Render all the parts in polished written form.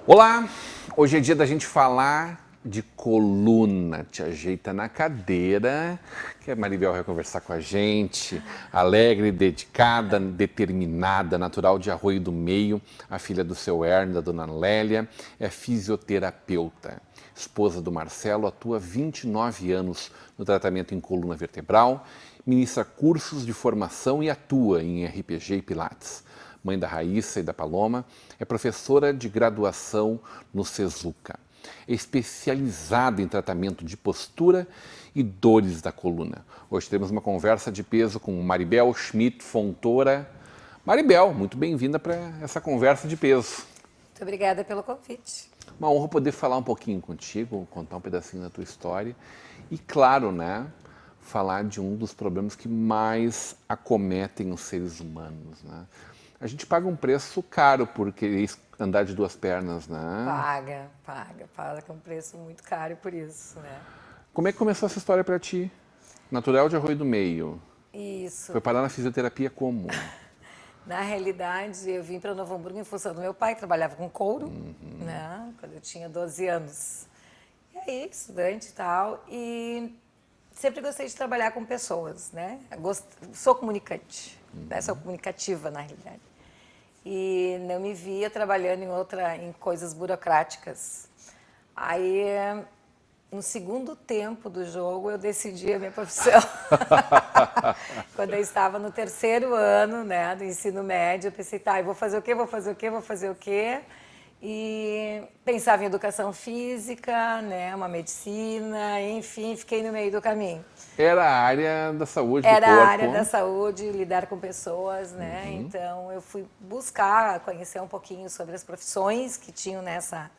Olá, hoje é dia da gente falar de coluna. Te ajeita na cadeira, que a Maribel vai conversar com a gente. Alegre, dedicada, determinada, natural de Arroio do Meio, a filha do seu Hermes, da dona Lélia, é fisioterapeuta. Esposa do Marcelo, atua há 29 anos no tratamento em coluna vertebral, ministra cursos de formação e atua em RPG e Pilates. Mãe da Raíssa e da Paloma, é professora de graduação no Sezuca. É especializada em tratamento de postura e dores da coluna. Hoje temos uma conversa de peso com Maribel Schmidt Fontoura. Maribel, muito bem-vinda para essa conversa de peso. Muito obrigada pelo convite. Uma honra poder falar um pouquinho contigo, contar um pedacinho da tua história e, claro, né, falar de um dos problemas que mais acometem os seres humanos, né? A gente paga um preço caro por querer andar de duas pernas, né? Paga um preço muito caro por isso, né? Como é que começou essa história para ti? Natural de Arroio do Meio. Isso. Foi parar na fisioterapia como? Na realidade, eu vim para Novo Hamburgo em função do meu pai, que trabalhava com couro, né? Quando eu tinha 12 anos. E aí, estudante e tal, e sempre gostei de trabalhar com pessoas, né? Sou comunicante, né? Sou comunicativa, na realidade. E não me via trabalhando em coisas burocráticas. Aí, no segundo tempo do jogo, eu decidi a minha profissão. Quando eu estava no terceiro ano, né, do ensino médio, eu pensei, tá, eu vou fazer o quê, vou fazer o quê? E pensava em educação física, né, uma medicina, enfim, fiquei no meio do caminho. Era a área da saúde Era do corpo. a área da saúde, lidar com pessoas, né? Então, eu fui buscar conhecer um pouquinho sobre as profissões que tinham nessa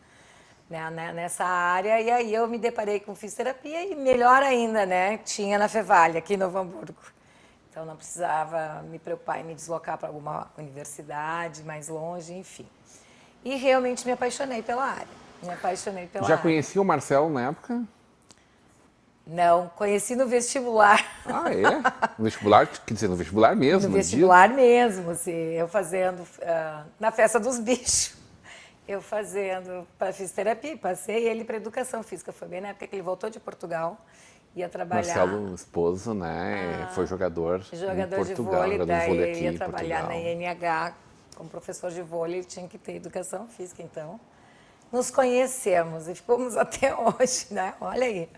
área, e aí eu me deparei com fisioterapia e, melhor ainda, né, tinha na Fevale, aqui em Novo Hamburgo. Então, não precisava me preocupar em me deslocar para alguma universidade mais longe, enfim. E realmente me apaixonei pela área. Já conhecia o Marcelo na época? Não, conheci no vestibular. Ah, é? No vestibular, quer dizer, no vestibular mesmo? No vestibular mesmo, assim, eu fazendo na festa dos bichos. Eu fazendo para fisioterapia, passei ele para educação física. Foi bem na época que ele voltou de Portugal, ia trabalhar. Marcelo, esposo, né? Foi jogador em Portugal, de vôlei, daí vôlei ele aqui ia em trabalhar Portugal. na INH como professor de vôlei, ele tinha que ter educação física, então nos conhecemos e ficamos até hoje, né? Olha aí.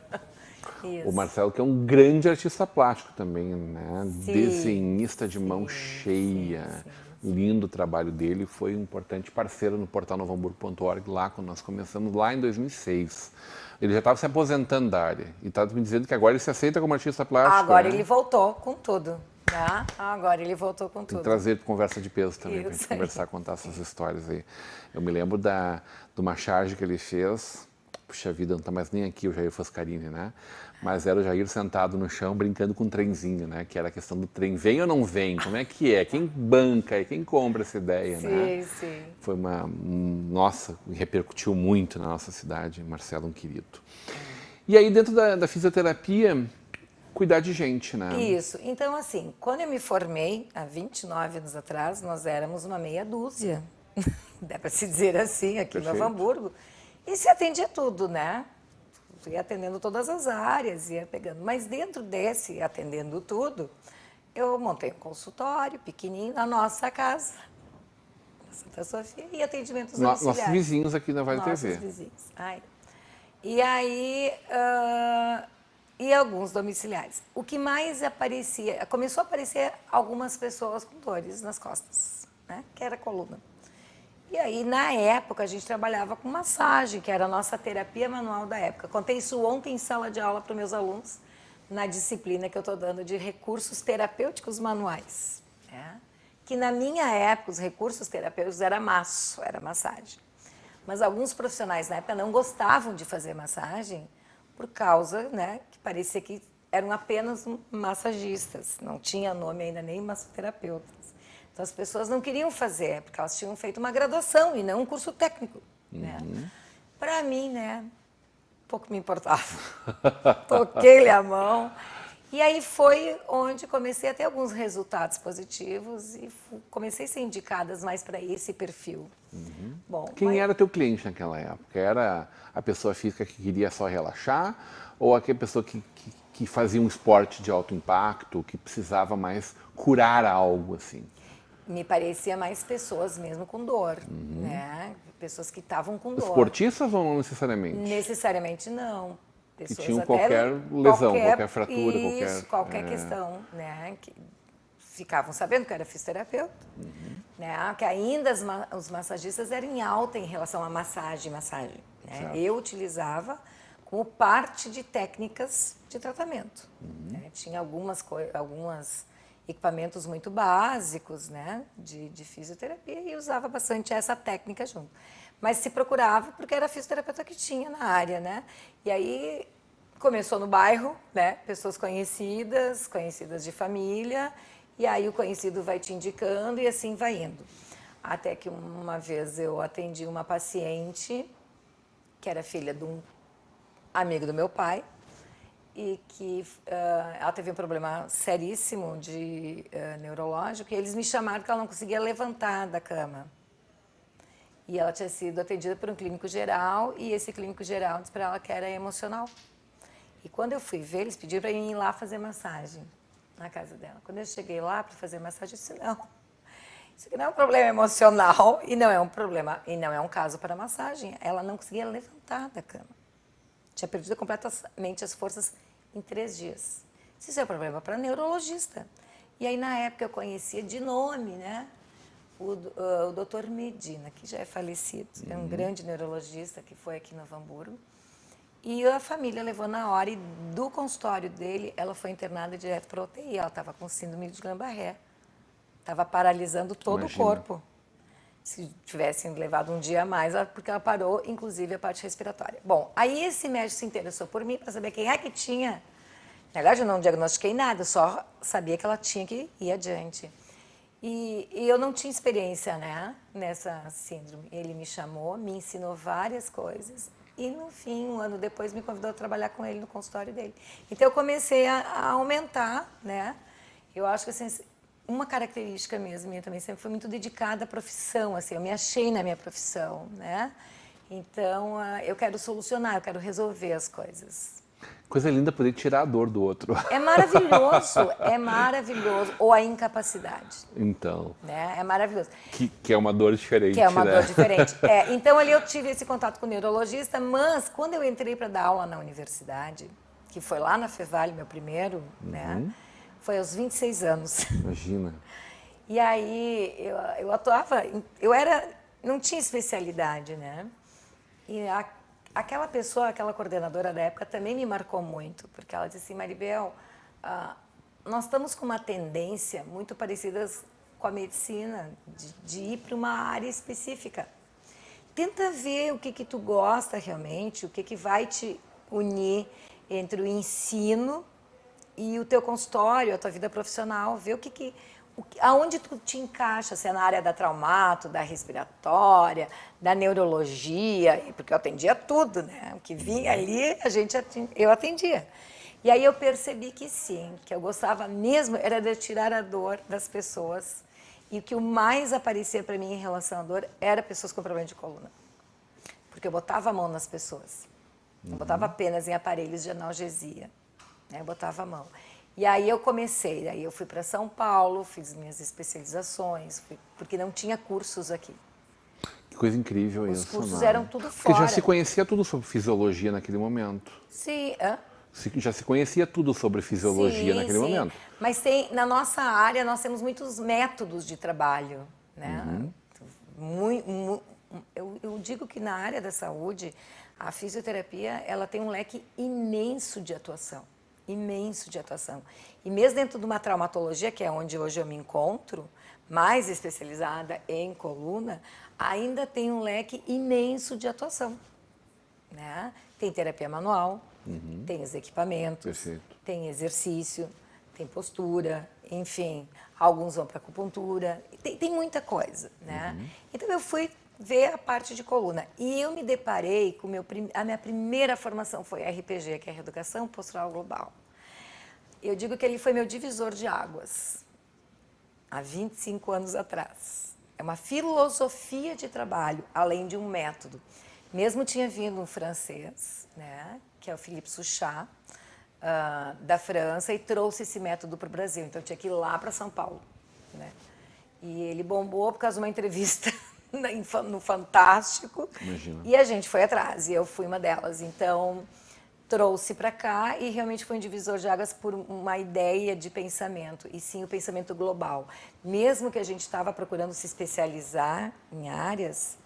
Isso. O Marcelo, que é um grande artista plástico também, né? Sim, Desenhista de mão cheia. Sim. Lindo o trabalho dele, foi um importante parceiro no portal novohamburgo.org, lá quando nós começamos, lá em 2006. Ele já estava se aposentando da área e estava me dizendo que agora ele se aceita como artista plástico. Agora né? ele voltou com tudo. Tá? Agora ele voltou com tudo. Tem que trazer conversa de peso também, para a gente conversar, contar essas histórias aí. Eu me lembro de uma charge que ele fez, puxa vida, não está mais nem aqui o Jair Foscarini, né? Mas era o Jair sentado no chão brincando com um trenzinho, né? Que era a questão do trem, vem ou não vem? Como é que é? Quem banca? Quem compra essa ideia, né? Sim. Foi nossa, repercutiu muito na nossa cidade, Marcelo, um querido. E aí, dentro da fisioterapia, cuidar de gente, né? Isso. Então, assim, quando eu me formei, há 29 anos atrás, nós éramos uma meia dúzia, dá para se dizer assim, aqui Perfeito. em Novo Hamburgo, e se atendia tudo, né? Ia atendendo todas as áreas, ia pegando. Mas dentro desse atendendo tudo, eu montei um consultório pequenininho na nossa casa, na Santa Sofia, e atendimentos domiciliares. Nossos vizinhos aqui na Vale Nossos TV. vizinhos. Ai. E aí, e alguns domiciliares. O que mais aparecia, começou a aparecer algumas pessoas com dores nas costas, né? Que era a coluna. E aí, na época, a gente trabalhava com massagem, que era a nossa terapia manual da época. Contei isso ontem em sala de aula para os meus alunos, na disciplina que eu estou dando de recursos terapêuticos manuais. Né? Que na minha época, os recursos terapêuticos era massagem. Mas alguns profissionais na época não gostavam de fazer massagem por causa, né, que parecia que eram apenas massagistas, não tinha nome ainda nem massoterapeutas. Então as pessoas não queriam fazer, porque elas tinham feito uma graduação e não um curso técnico, né? Para mim, né, pouco me importava. Toquei-lhe a mão. E aí foi onde comecei a ter alguns resultados positivos e comecei a ser indicadas mais para esse perfil. Bom, Quem era teu cliente naquela época? Era a pessoa física que queria só relaxar ou aquela pessoa que fazia um esporte de alto impacto, que precisava mais curar algo assim? me parecia mais pessoas mesmo com dor, né? Pessoas que estavam com dor. Esportistas ou não necessariamente? Necessariamente não. Que Pessoas tinham até qualquer lesão, qualquer fratura, qualquer questão, né? Que ficavam sabendo que eu era fisioterapeuta, né? Que ainda os massagistas eram em alta em relação à massagem, né? Certo. Eu utilizava como parte de técnicas de tratamento. Né? Tinha alguns equipamentos muito básicos, né? De fisioterapia e usava bastante essa técnica junto. Mas se procurava porque era a fisioterapeuta que tinha na área, né? E aí começou no bairro, né? Pessoas conhecidas de família, e aí o conhecido vai te indicando e assim vai indo. Até que uma vez eu atendi uma paciente que era filha de um amigo do meu pai e que ela teve um problema seríssimo de neurológico e eles me chamaram porque ela não conseguia levantar da cama. E ela tinha sido atendida por um clínico geral e esse clínico geral disse para ela que era emocional. E quando eu fui ver, eles pediram para eu ir lá fazer massagem na casa dela. Quando eu cheguei lá para fazer massagem, eu disse, não, isso aqui não é um problema emocional e não é um problema, e não é um caso para massagem. Ela não conseguia levantar da cama. Tinha perdido completamente as forças em 3 dias. Isso é um problema para neurologista. E aí, na época, eu conhecia de nome, né? O Dr. Medina, que já é falecido, é um grande neurologista que foi aqui no Novo Hamburgo. E a família levou na hora e do consultório dele, ela foi internada direto para a UTI. Ela estava com síndrome de Guillain-Barré. Estava paralisando todo Imagina. o corpo. Se tivessem levado um dia a mais, porque ela parou, inclusive, a parte respiratória. Bom, aí esse médico se interessou por mim para saber quem é que tinha. Na verdade, eu não diagnostiquei nada, eu só sabia que ela tinha que ir adiante. E eu não tinha experiência, né, nessa síndrome. Ele me chamou, me ensinou várias coisas e, no fim, um ano depois, me convidou a trabalhar com ele no consultório dele. Então, eu comecei a aumentar, né? Eu acho que, assim, uma característica mesmo minha também sempre foi muito dedicada à profissão, assim, eu me achei na minha profissão, né? Então, eu quero solucionar, eu quero resolver as coisas. Coisa linda poder tirar a dor do outro. É maravilhoso. Ou a incapacidade. Então, Né? É maravilhoso. que é uma dor diferente, Que é uma né? dor diferente. Então, ali eu tive esse contato com o neurologista, mas quando eu entrei para dar aula na universidade, que foi lá na Fevale, meu primeiro, né? Foi aos 26 anos. Imagina. E aí eu atuava, não tinha especialidade, né? E aquela pessoa, aquela coordenadora da época também me marcou muito, porque ela disse assim, Maribel, nós estamos com uma tendência muito parecida com a medicina, de ir para uma área específica. Tenta ver o que tu gosta realmente, o que vai te unir entre o ensino e o teu consultório, a tua vida profissional, ver aonde tu te encaixa, se é na área da traumato, da respiratória, da neurologia, porque eu atendia tudo, né? O que vinha ali, eu atendia. E aí eu percebi que sim, que eu gostava mesmo era de tirar a dor das pessoas. E o que mais aparecia para mim em relação à dor era pessoas com problema de coluna. Porque eu botava a mão nas pessoas. Eu botava apenas em aparelhos de analgesia. Né? Eu botava a mão. E aí eu comecei, aí eu fui para São Paulo, fiz minhas especializações, porque não tinha cursos aqui. Que coisa incrível isso. Os cursos né? eram tudo Porque fora. já se conhecia tudo sobre fisiologia naquele momento. Sim, Já se conhecia tudo sobre fisiologia naquele momento. Mas na nossa área nós temos muitos métodos de trabalho, né? Eu digo que na área da saúde a fisioterapia ela tem um leque imenso de atuação. Imenso de atuação. E mesmo dentro de uma traumatologia, que é onde hoje eu me encontro, mais especializada em coluna, ainda tem um leque imenso de atuação. Né? Tem terapia manual, Tem os equipamentos, Perfeito. tem exercício, tem postura, enfim. Alguns vão para acupuntura, tem muita coisa, né? Então eu fui ver a parte de coluna. E eu me deparei com a minha primeira formação foi RPG, que é a Reeducação Postural Global. Eu digo que ele foi meu divisor de águas, há 25 anos atrás. É uma filosofia de trabalho, além de um método. Mesmo tinha vindo um francês, né, que é o Philippe Souchat, da França, e trouxe esse método para o Brasil. Então, eu tinha que ir lá para São Paulo, né? E ele bombou por causa de uma entrevista no Fantástico. Imagina. E a gente foi atrás, e eu fui uma delas. Então, trouxe para cá e realmente foi um divisor de águas por uma ideia de pensamento, e sim o pensamento global. Mesmo que a gente estava procurando se especializar em áreas,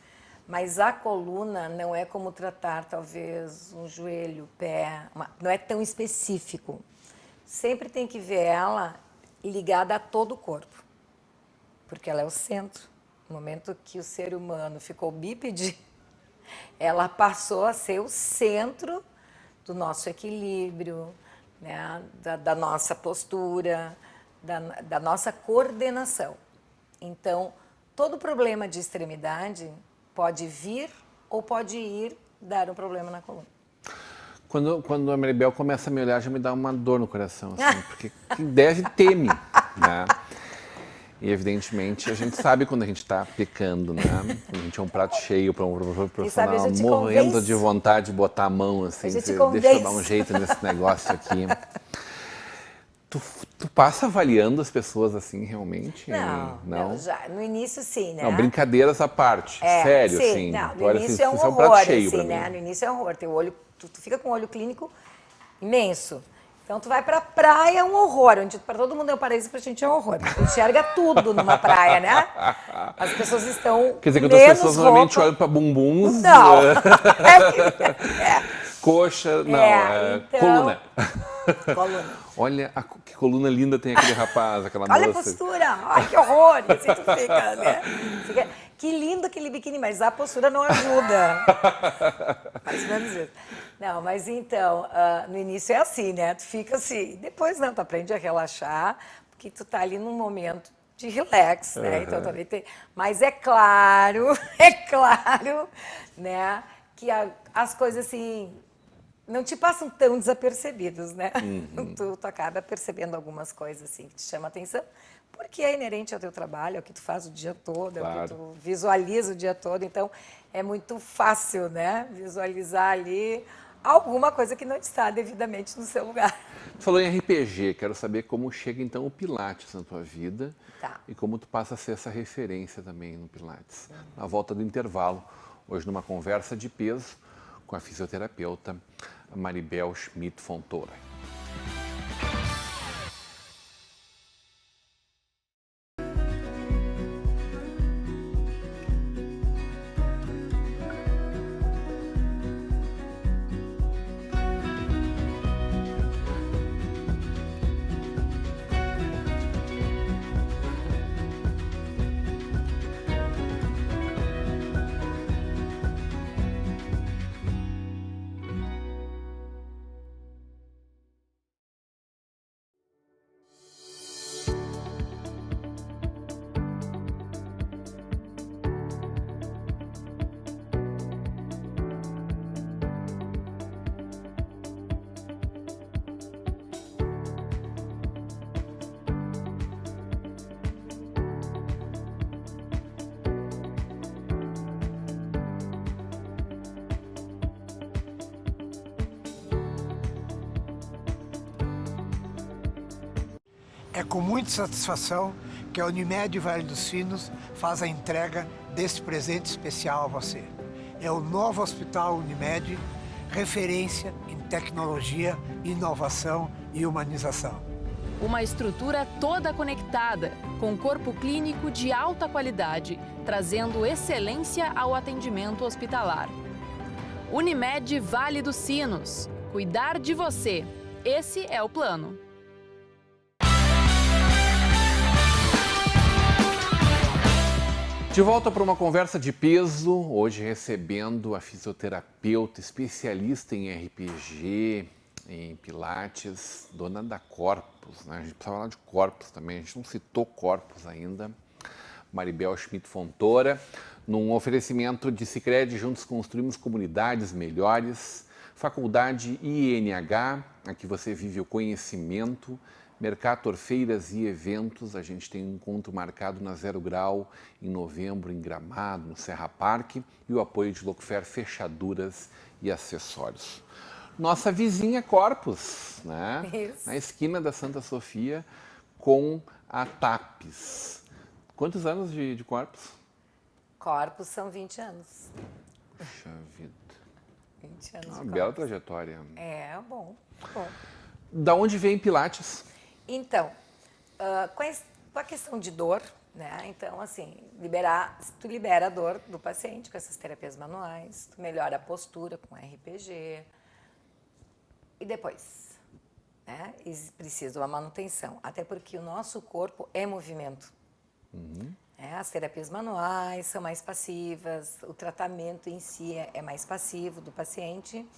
mas a coluna não é como tratar, talvez, um joelho, pé, não é tão específico. Sempre tem que ver ela ligada a todo o corpo, porque ela é o centro. No momento que o ser humano ficou bípede, ela passou a ser o centro do nosso equilíbrio, né? da nossa postura, da nossa coordenação. Então, todo problema de extremidade pode vir ou pode ir dar um problema na coluna. Quando a Maribel começa a me olhar, já me dá uma dor no coração, assim, porque quem deve teme, né? E, evidentemente, a gente sabe quando a gente está pecando, né? Quando a gente é um prato cheio para um profissional morrendo de vontade de botar a mão, assim, deixa eu dar um jeito nesse negócio aqui. Tu passa avaliando as pessoas assim, realmente? Não, já, no início sim, né? Não, brincadeiras à parte, sério, sim, assim. Não, no olha, início assim, é um horror, prato cheio assim, pra né? mim. No início é um horror, teu olho, tu fica com o olho clínico imenso. Então, tu vai pra praia, é um horror, onde para todo mundo é um paraíso, pra gente é um horror. Tu enxerga tudo numa praia, né? As pessoas estão Quer dizer que as pessoas normalmente olham pra bumbuns. Não. Coxa, não, então, coluna. Coluna. Olha que coluna linda tem aquele rapaz, aquela moça. Olha a postura, ai que horror, e assim tu fica, né? Que lindo aquele biquíni, mas a postura não ajuda. Mais ou menos isso. Não, mas então, no início é assim, né? Tu fica assim, depois não, tu aprende a relaxar, porque tu tá ali num momento de relax, né? Então também tem. Mas é claro, né? Que as coisas assim não te passam tão desapercebidos, né? Tu acaba percebendo algumas coisas assim que te chamam a atenção, porque é inerente ao teu trabalho, é o que tu faz o dia todo, é o que tu visualiza o dia todo. Então, é muito fácil, né? Visualizar ali alguma coisa que não está devidamente no seu lugar. Tu falou em RPG, quero saber como chega então o Pilates na tua vida e como tu passa a ser essa referência também no Pilates. Na volta do intervalo, hoje numa conversa de peso com a fisioterapeuta Maribel Schmidt Fontoura. É com muita satisfação que a Unimed Vale dos Sinos faz a entrega deste presente especial a você. É o novo Hospital Unimed, referência em tecnologia, inovação e humanização. Uma estrutura toda conectada, com corpo clínico de alta qualidade, trazendo excelência ao atendimento hospitalar. Unimed Vale dos Sinos. Cuidar de você. Esse é o plano. De De volta para uma conversa de peso, hoje recebendo a fisioterapeuta especialista em RPG, em Pilates, dona da Corpus, né? A gente precisa falar de Corpus também, a gente não citou Corpus ainda. Maribel Schmidt Fontoura, num oferecimento de Sicredi, juntos construímos comunidades melhores. Faculdade INH, aqui você vive o conhecimento. Mercator, feiras e eventos, a gente tem um encontro marcado na Zero Grau em novembro, em Gramado, no Serra Parque, e o apoio de Locofer Fechaduras e Acessórios. Nossa vizinha Corpus, né? Isso. Na esquina da Santa Sofia, com a TAPES. Quantos anos de Corpus? Corpus são 20 anos. Puxa vida. 20 anos Uma de bela Corpus. trajetória. É, bom, bom. Da onde vem Pilates? Então, com a questão de dor, né? Então, assim, tu libera a dor do paciente com essas terapias manuais, tu melhora a postura com RPG. E depois, né? Precisa de uma manutenção, até porque o nosso corpo é movimento. As terapias manuais são mais passivas, o tratamento em si é mais passivo do paciente.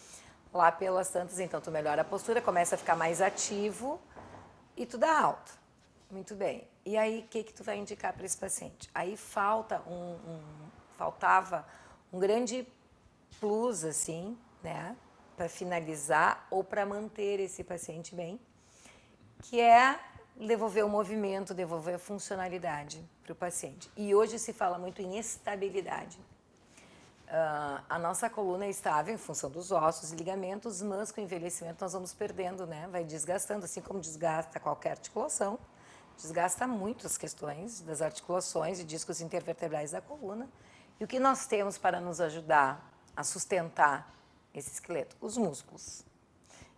Lá pelas tantas, então, tu melhora a postura, começa a ficar mais ativo e tu dá alta. Muito bem. E aí, o que tu vai indicar para esse paciente? Aí faltava um grande plus, assim, né? Para finalizar ou para manter esse paciente bem, que é devolver o movimento, devolver a funcionalidade para o paciente. E hoje se fala muito em estabilidade. A nossa coluna é estável em função dos ossos e ligamentos, mas com o envelhecimento nós vamos perdendo, né? Vai desgastando, assim como desgasta qualquer articulação, desgasta muito as questões das articulações e discos intervertebrais da coluna. E o que nós temos para nos ajudar a sustentar esse esqueleto? Os músculos.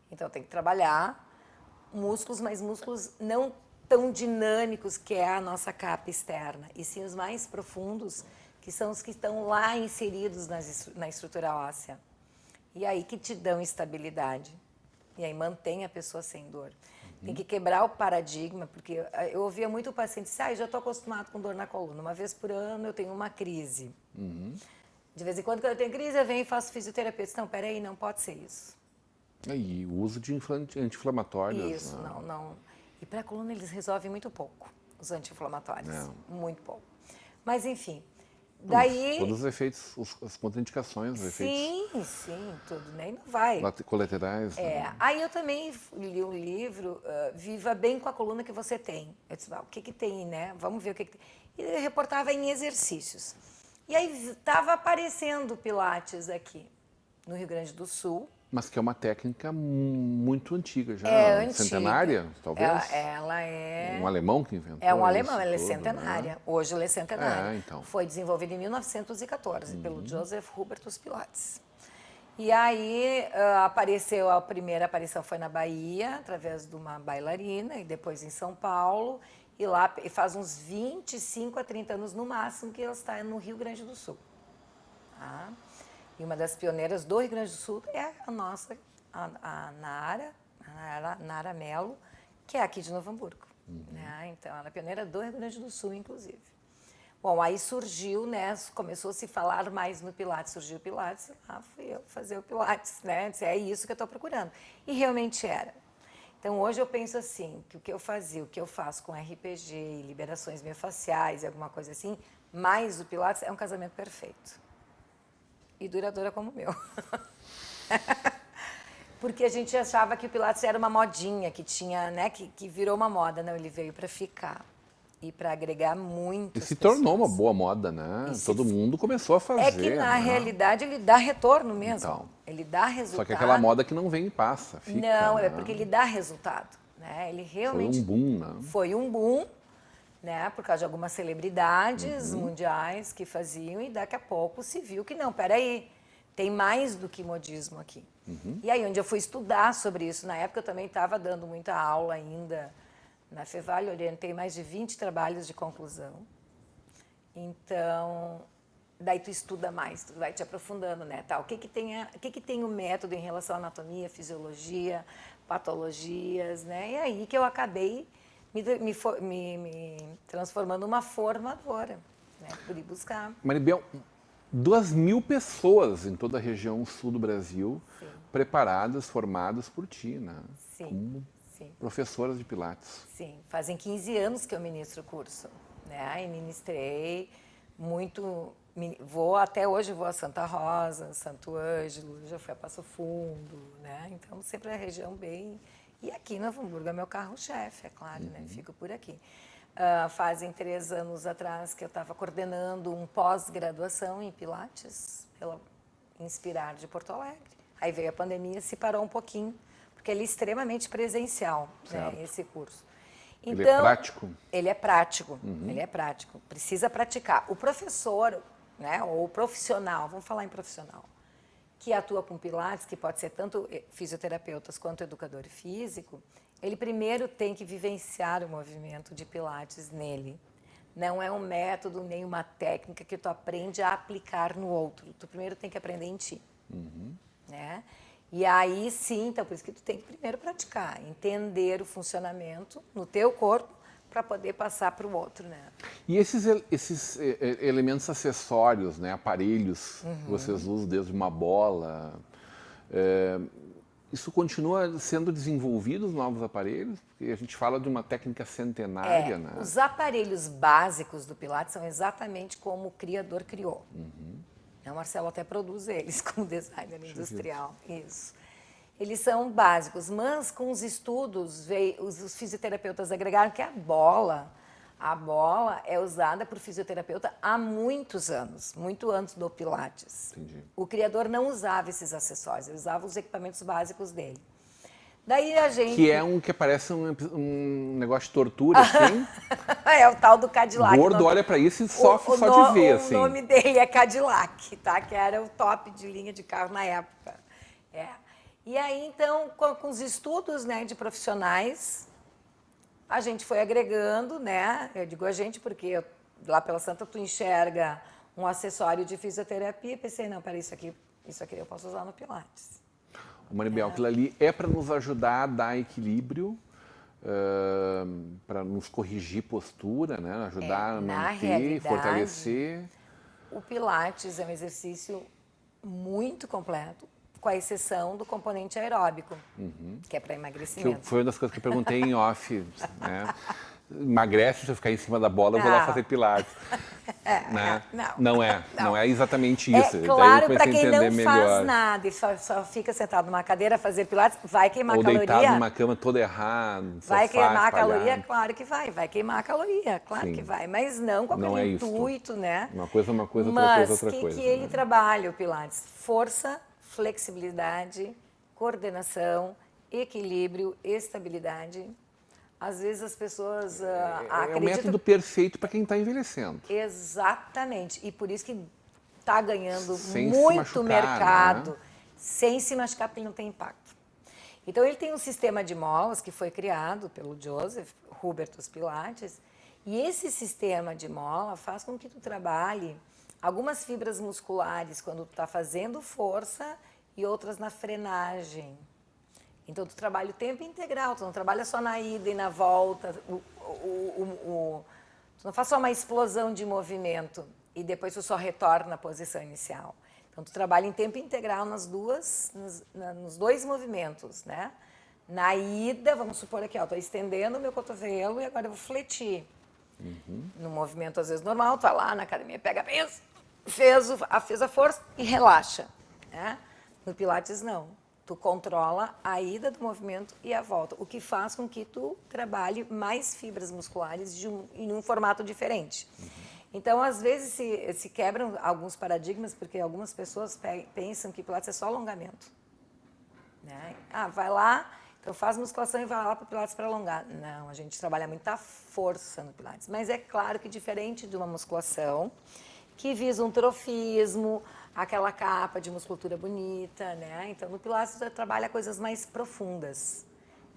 Então tem que trabalhar músculos, mas músculos não tão dinâmicos, que é a nossa capa externa, e sim os mais profundos, que são os que estão lá inseridos na estrutura óssea. E aí que te dão estabilidade. E aí mantém a pessoa sem dor. Tem que quebrar o paradigma, porque eu ouvia muito o paciente dizer, eu já estou acostumado com dor na coluna. Uma vez por ano eu tenho uma crise. De vez em quando eu tenho crise, eu venho e faço fisioterapia. Eu disse, não, peraí, não pode ser isso. E o uso de anti-inflamatórios. Isso, não. E para a coluna eles resolvem muito pouco, os anti-inflamatórios. Muito pouco. Mas, enfim... Daí... Todos os efeitos, as contraindicações, os efeitos... Sim, tudo, né? E não vai. Colaterais. Né? Aí eu também li um livro, Viva Bem com a Coluna que Você Tem. Eu disse, o que tem, né? Vamos ver o que tem. E ele reportava em exercícios. E aí estava aparecendo o Pilates aqui, no Rio Grande do Sul. Mas que é uma técnica muito antiga já, antiga. Centenária, talvez? Ela é... Um alemão que inventou É um alemão, isso ela é tudo, centenária. Né? Hoje ela é centenária. Então. Foi desenvolvida em 1914 pelo Joseph Hubertus Pilates. E aí a primeira aparição foi na Bahia, através de uma bailarina, e depois em São Paulo. E lá faz uns 25 a 30 anos no máximo que ela está no Rio Grande do Sul. Tá? E uma das pioneiras do Rio Grande do Sul é a nossa, a Nara Mello, que é aqui de Novo Hamburgo. Né? Então, ela é pioneira do Rio Grande do Sul, inclusive. Bom, aí surgiu, né, começou a se falar mais no Pilates, surgiu o Pilates, lá fui eu fazer o Pilates, né? Disse, é isso que eu estou procurando. E realmente era. Então, hoje eu penso assim, que o que eu fazia, o que eu faço com RPG e liberações miofasciais e alguma coisa assim, mais o Pilates é um casamento perfeito. E duradoura como o meu. Porque a gente achava que o Pilates era uma modinha, que tinha, né, que virou uma moda. Não, ele veio para ficar e para agregar muito. E se tornou uma boa moda, né? Todo mundo começou a fazer. É que na realidade ele dá retorno mesmo. Então, ele dá resultado. Só que é aquela moda que não vem e passa, fica. Não, né? é porque ele dá resultado, né? Ele realmente foi um boom, né? Foi um boom, né? Por causa de algumas celebridades mundiais que faziam, e daqui a pouco se viu que não, peraí, tem mais do que modismo aqui. E aí, onde eu fui estudar sobre isso, na época eu também estava dando muita aula ainda na Fevale, orientei mais de 20 trabalhos de conclusão. Então, daí tu estuda mais, tu vai te aprofundando, né? Tá, o que tem o método em relação à anatomia, fisiologia, patologias, né? E aí que eu acabei me transformando numa formadora, né? Por ir buscar. Maribel, 2.000 pessoas em toda a região sul do Brasil Sim. preparadas, formadas por ti, né? Sim, Como sim. professoras de Pilates. Sim, fazem 15 anos que eu ministro o curso, né? E ministrei muito, até hoje vou a Santa Rosa, Santo Ângelo, já fui a Passo Fundo, né? Então sempre a região bem... E aqui Novo Hamburgo é meu carro-chefe, é claro, né? Fico por aqui. Fazem 3 anos atrás que eu estava coordenando um pós-graduação em Pilates, pela Inspirar de Porto Alegre. Aí veio a pandemia, se parou um pouquinho, porque ele é extremamente presencial, né, esse curso. Então, Ele é prático? Ele é prático, ele é prático. Precisa praticar. O professor, né, ou o profissional, vamos falar em profissional, que atua com Pilates, que pode ser tanto fisioterapeutas quanto educador físico, ele primeiro tem que vivenciar o movimento de Pilates nele. Não é um método nem uma técnica que tu aprende a aplicar no outro. Tu primeiro tem que aprender em ti. Né? E aí sim, então por isso que tu tem que primeiro praticar, entender o funcionamento no teu corpo para poder passar para o outro, né? E esses elementos acessórios, né, aparelhos que vocês usam, desde uma bola, isso continua sendo desenvolvido, os novos aparelhos? Porque a gente fala de uma técnica centenária, né? Os aparelhos básicos do Pilates são exatamente como o criador criou. O Marcelo até produz eles como designer industrial. Isso. Eles são básicos, mas com os estudos, os fisioterapeutas agregaram que a bola é usada por fisioterapeuta há muitos anos, muito antes do Pilates. Entendi. O criador não usava esses acessórios, ele usava os equipamentos básicos dele. Daí a gente... Que é que parece um negócio de tortura, assim. É o tal do Cadillac. Gordo olha pra isso e sofre só de ver, assim. O nome dele é Cadillac, tá? Que era o top de linha de carro na época. E aí, então, com os estudos, né, de profissionais, a gente foi agregando, né? Eu digo a gente porque lá pela Santa tu enxerga um acessório de fisioterapia e pensei, não, peraí, isso aqui eu posso usar no Pilates. Maribel, aquilo ali é para nos ajudar a dar equilíbrio, para nos corrigir postura, né? Ajudar a manter, fortalecer. O Pilates é um exercício muito completo, com a exceção do componente aeróbico, que é para emagrecimento. Foi uma das coisas que eu perguntei em off, né? Emagrece se eu ficar em cima da bola, eu vou lá fazer Pilates. Né? Não é exatamente isso. É claro, para quem não melhor. faz nada e só fica sentado numa cadeira a fazer Pilates, vai queimar caloria. Ou deitado numa cama todo errado, vai sofá, queimar espalhado. caloria? Claro que vai. Vai queimar a caloria, claro que vai. Mas não com aquele intuito, né? Uma coisa, outra coisa, outra coisa. Mas o que ele trabalha, o Pilates? Força, flexibilidade, coordenação, equilíbrio, estabilidade. Às vezes as pessoas acreditam... É o método perfeito para quem está envelhecendo. Exatamente. E por isso que está ganhando sem muito mercado, né? Sem se machucar, porque ele não tem impacto. Então, ele tem um sistema de molas que foi criado pelo Joseph Hubertus Pilates, e esse sistema de mola faz com que tu trabalhe algumas fibras musculares quando tu está fazendo força e outras na frenagem. Então, tu trabalha o tempo integral, tu não trabalha só na ida e na volta, tu não faz só uma explosão de movimento e depois tu só retorna à posição inicial. Então, tu trabalha em tempo integral nos dois movimentos, né? Na ida, vamos supor aqui, ó, tô estendendo o meu cotovelo e agora eu vou fletir. No movimento, às vezes, normal, tu vai lá na academia, pega peso, fez a força e relaxa, né? No Pilates, não. Tu controla a ida do movimento e a volta, o que faz com que tu trabalhe mais fibras musculares em um formato diferente. Então, às vezes, se quebram alguns paradigmas, porque algumas pessoas pensam que Pilates é só alongamento. Né? Vai lá, então faz musculação e vai lá para o Pilates para alongar. Não, a gente trabalha muita força no Pilates. Mas é claro que diferente de uma musculação, que visa um trofismo, aquela capa de musculatura bonita, né? Então, no Pilates, você trabalha coisas mais profundas,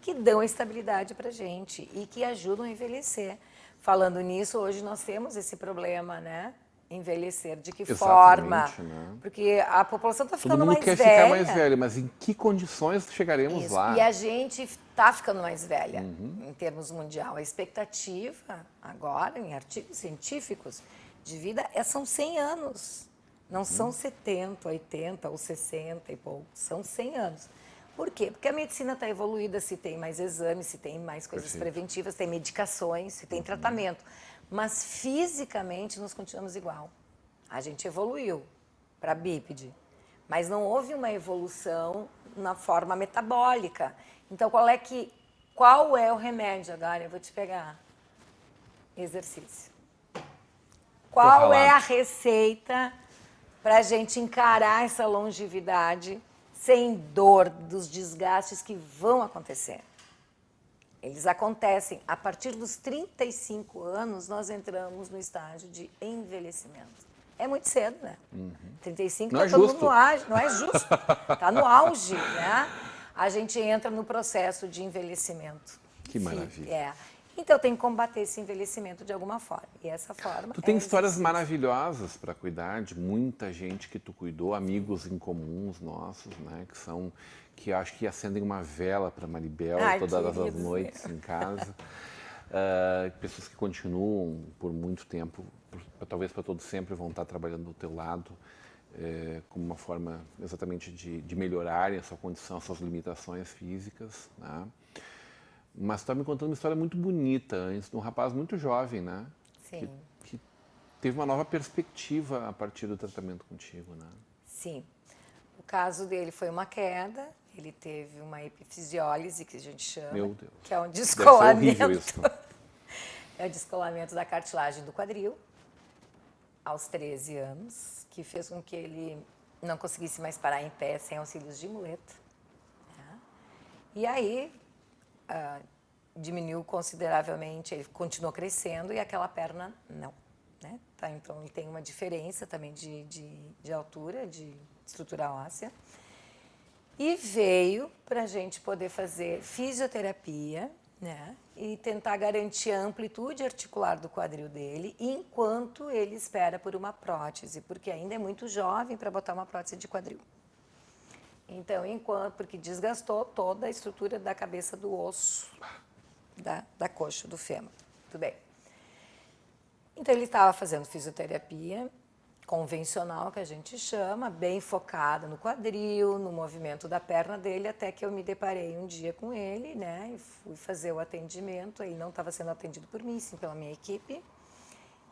que dão estabilidade para a gente e que ajudam a envelhecer. Falando nisso, hoje nós temos esse problema, né? Envelhecer. De que forma? Né? Porque a população está ficando mais velha. Todo mundo quer ficar mais velha, mas em que condições chegaremos lá? E a gente está ficando mais velha, em termos mundial. A expectativa, agora, em artigos científicos, de vida são 100 anos. Não são 70, 80 ou 60 e pouco. São 100 anos. Por quê? Porque a medicina está evoluída, se tem mais exames, se tem mais coisas preventivas, tem medicações, se tem tratamento. Mas fisicamente nós continuamos igual. A gente evoluiu para bípede, mas não houve uma evolução na forma metabólica. Então, qual é o remédio agora? Eu vou te pegar. Exercício. Qual é a receita para a gente encarar essa longevidade sem dor dos desgastes que vão acontecer? Eles acontecem a partir dos 35 anos, nós entramos no estágio de envelhecimento. É muito cedo, né? 35 não é todo mundo justo. no auge, não é justo. Está no auge, né? A gente entra no processo de envelhecimento. Que maravilha. Então tem que combater esse envelhecimento de alguma forma. E essa forma. Tu tem histórias maravilhosas para cuidar de muita gente que tu cuidou, amigos em comuns nossos, né? Que acho que acendem uma vela para Maribel todas as noites em casa. Pessoas que continuam por muito tempo, talvez para todo sempre, vão estar trabalhando do teu lado como uma forma exatamente de melhorarem a sua condição, as suas limitações físicas, né? Mas tu está me contando uma história muito bonita antes, de um rapaz muito jovem, né? Sim. Que teve uma nova perspectiva a partir do tratamento contigo, né? Sim. O caso dele foi uma queda, ele teve uma epifisiólise, que a gente chama. Meu Deus. Que é um Deve ser descolamento. horrível isso. É o descolamento da cartilagem do quadril, aos 13 anos, que fez com que ele não conseguisse mais parar em pé sem auxílios de muleta. Né? E aí, diminuiu consideravelmente, ele continuou crescendo e aquela perna não. Né? Tá, então, ele tem uma diferença também de altura, de estrutura óssea. E veio para a gente poder fazer fisioterapia, né? E tentar garantir a amplitude articular do quadril dele enquanto ele espera por uma prótese, porque ainda é muito jovem para botar uma prótese de quadril. Então, porque desgastou toda a estrutura da cabeça do osso, da coxa, do fêmur. Tudo bem. Então, ele estava fazendo fisioterapia convencional, que a gente chama, bem focada no quadril, no movimento da perna dele, até que eu me deparei um dia com ele, né, e fui fazer o atendimento. Ele não estava sendo atendido por mim, sim pela minha equipe,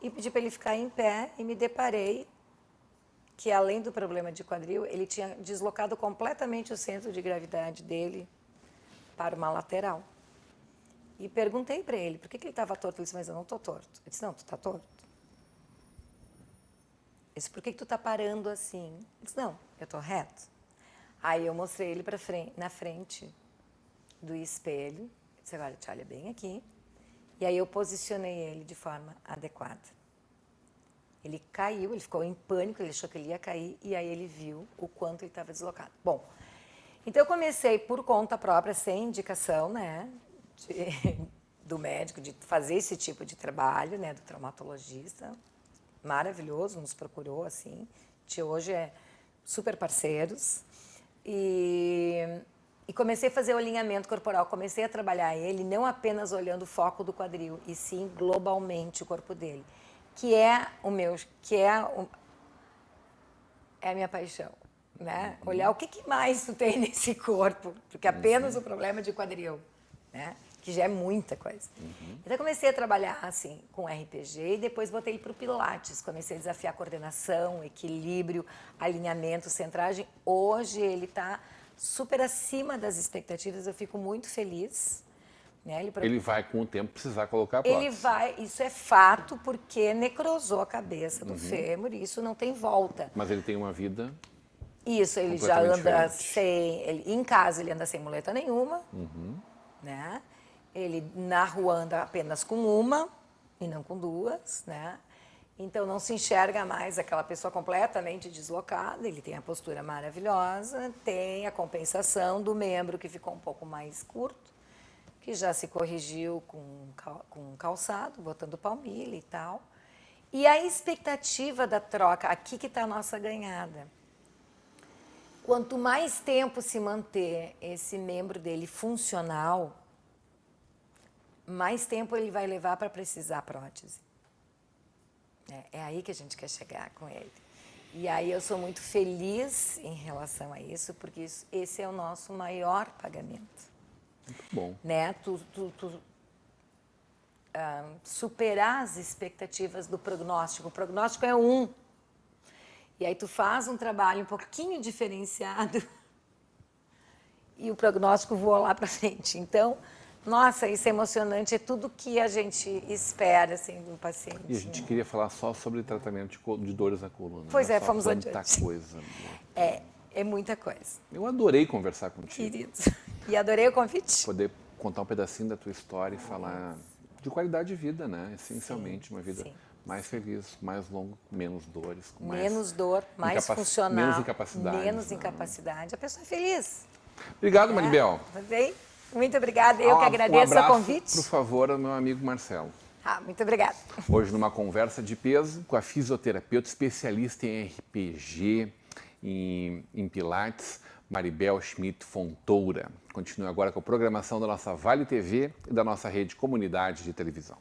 e pedi para ele ficar em pé e me deparei que, além do problema de quadril, ele tinha deslocado completamente o centro de gravidade dele para uma lateral. E perguntei para ele por que ele estava torto. Ele disse, mas eu não estou torto. Eu disse, não, tu está torto. Eu disse, por que tu está parando assim? Ele disse, não, eu estou reto. Aí eu mostrei ele na frente do espelho. Eu disse, agora te olha bem aqui. E aí eu posicionei ele de forma adequada. Ele caiu, ele ficou em pânico, ele achou que ele ia cair, e aí ele viu o quanto ele estava deslocado. Bom, então eu comecei por conta própria, sem indicação, né, do médico, de fazer esse tipo de trabalho, né, do traumatologista. Maravilhoso, nos procurou, assim. De hoje é super parceiros. E comecei a fazer o alinhamento corporal, comecei a trabalhar ele, não apenas olhando o foco do quadril, e sim globalmente o corpo dele. É a minha paixão, né? Olhar o que mais tu tem nesse corpo, porque apenas o problema de quadril, né? Que já é muita coisa. Então, eu comecei a trabalhar, assim, com RPG e depois botei ele para o Pilates. Comecei a desafiar coordenação, equilíbrio, alinhamento, centragem. Hoje, ele está super acima das expectativas, eu fico muito feliz. Né? Ele vai, com o tempo, precisar colocar a prótese. Ele vai, isso é fato, porque necrosou a cabeça do fêmur e isso não tem volta. Mas ele tem uma vida... Isso, ele já anda em casa ele anda sem muleta nenhuma, né? Ele na rua anda apenas com uma e não com duas, né? Então não se enxerga mais aquela pessoa completamente deslocada. Ele tem a postura maravilhosa, tem a compensação do membro que ficou um pouco mais curto, que já se corrigiu com calçado, botando palmilha e tal. E a expectativa da troca, aqui que está a nossa ganhada. Quanto mais tempo se manter esse membro dele funcional, mais tempo ele vai levar para precisar prótese. É aí que a gente quer chegar com ele. E aí eu sou muito feliz em relação a isso, porque esse é o nosso maior pagamento. Muito bom. Né? Superar as expectativas do prognóstico. O prognóstico é 1. E aí tu faz um trabalho um pouquinho diferenciado e o prognóstico voa lá para frente. Então, nossa, isso é emocionante, é tudo que a gente espera assim, do paciente. E a gente queria falar só sobre tratamento de dores na coluna. Pois é, só fomos tanta adiante. coisa. É muita coisa. Eu adorei conversar contigo. Querido. E adorei o convite. Poder contar um pedacinho da tua história e falar de qualidade de vida, né? Essencialmente, uma vida mais feliz, mais longa, menos dores. Com Menos dor, mais funcional. Menos incapacidade. Menos incapacidade. A pessoa é feliz. Obrigado, Maribel. Tá bem? Muito obrigada. Eu que Um agradeço o abraço, convite. por favor, ao meu amigo Marcelo. Muito obrigada. Hoje, numa conversa de peso com a fisioterapeuta especialista em RPG, em Pilates, Maribel Schmidt Fontoura. Continue agora com a programação da nossa Vale TV e da nossa rede Comunidade de Televisão.